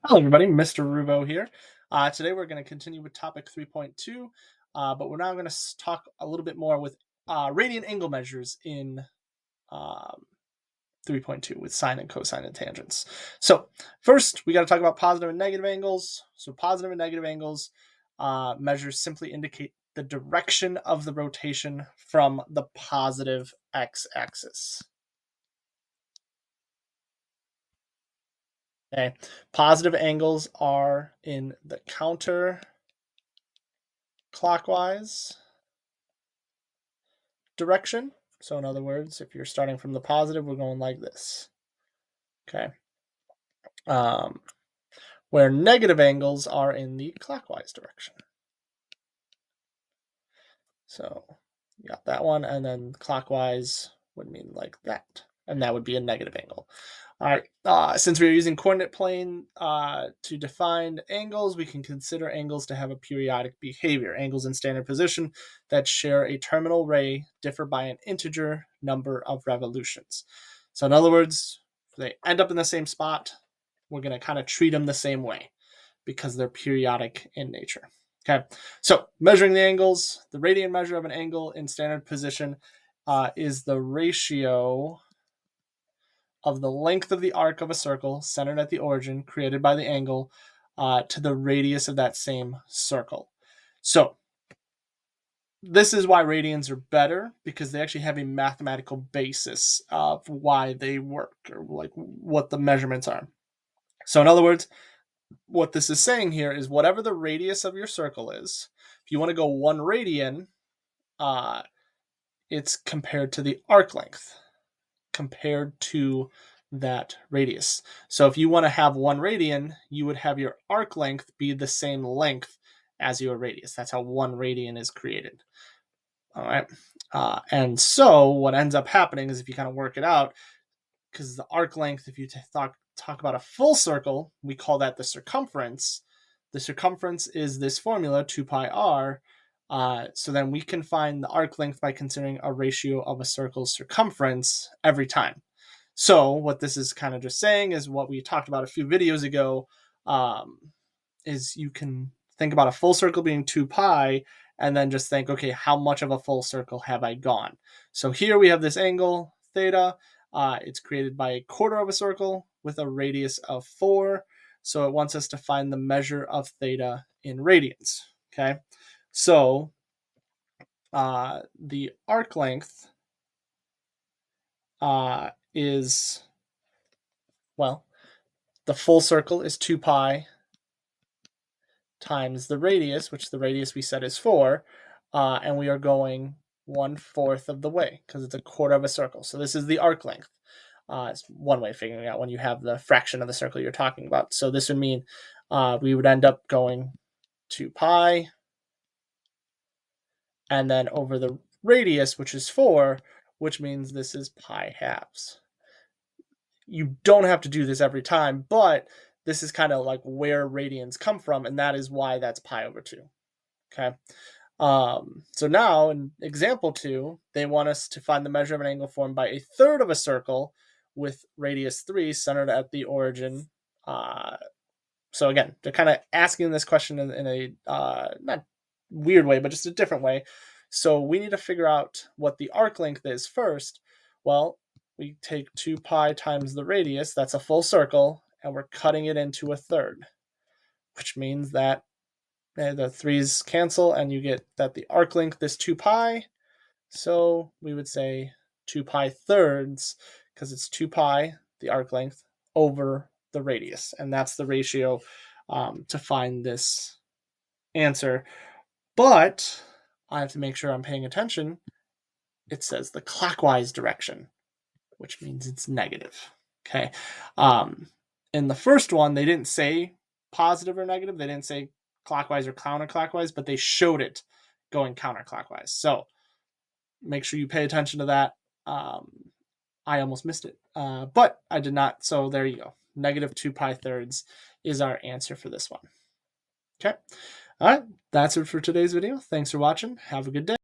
Hello, everybody. Mr. Rubo here. Today we're going to continue with topic 3.2, but we're now going to talk a little bit more with radian angle measures in 3.2 with sine and cosine and tangents. So first, we got to talk about positive and negative angles. So positive and negative angles measures simply indicate the direction of the rotation from the positive x-axis. Okay, positive angles are in the counterclockwise direction. So in other words, if you're starting from the positive, we're going like this. Okay. Where negative angles are in the clockwise direction. So you got that one, and then clockwise would mean like that, and that would be a negative angle. All right, since we're using coordinate plane to define angles, we can consider angles to have a periodic behavior. Angles in standard position that share a terminal ray differ by an integer number of revolutions. So in other words, if they end up in the same spot, we're going to kind of treat them the same way because they're periodic in nature. Okay, so measuring the angles, the radian measure of an angle in standard position is the ratio of the length of the arc of a circle centered at the origin created by the angle to the radius of that same circle. So this is why radians are better, because they actually have a mathematical basis of why they work, or like what the measurements are. So in other words, what this is saying here is whatever the radius of your circle is, if you want to go 1 radian, it's compared to the arc length compared to that radius. So if you want to have 1 radian, you would have your arc length be the same length as your radius. That's how 1 radian is created. All right. And so what ends up happening is if you kind of work it out, because the arc length, if you talk about a full circle, we call that the circumference. The circumference is this formula, 2 pi r. So then we can find the arc length by considering a ratio of a circle's circumference every time. So what this is kind of just saying is what we talked about a few videos ago, is you can think about a full circle being 2 pi, and then just think, okay, how much of a full circle have I gone? So here we have this angle, theta. It's created by a quarter of a circle with a radius of 4. So it wants us to find the measure of theta in radians. Okay, so the arc length is, well, the full circle is 2 pi times the radius, which the radius we said is 4, and we are going 1/4 of the way because it's a quarter of a circle. So this is the arc length. It's one way of figuring out when you have the fraction of the circle you're talking about. So this would mean we would end up going 2 pi, and then over the radius, which is 4, which means this is pi halves. You don't have to do this every time, but this is kind of like where radians come from, and that is why that's pi over 2. Okay. So now in example 2, they want us to find the measure of an angle formed by a third of a circle with radius 3 centered at the origin. So again, they're kind of asking this question in a not weird way, but just a different way. So we need to figure out what the arc length is first. Well, we take 2 pi times the radius, that's a full circle, and we're cutting it into a third, which means that the 3's cancel, and you get that the arc length is 2 pi. So we would say 2 pi thirds, because it's 2 pi, the arc length, over the radius. And that's the ratio to find this answer. But I have to make sure I'm paying attention. It says the clockwise direction, which means it's negative. Okay. In the first one, they didn't say positive or negative. They didn't say clockwise or counterclockwise, but they showed it going counterclockwise. So make sure you pay attention to that. I almost missed it, but I did not. So there you go. Negative 2 pi thirds is our answer for this one. Okay. All right. That's it for today's video. Thanks for watching. Have a good day.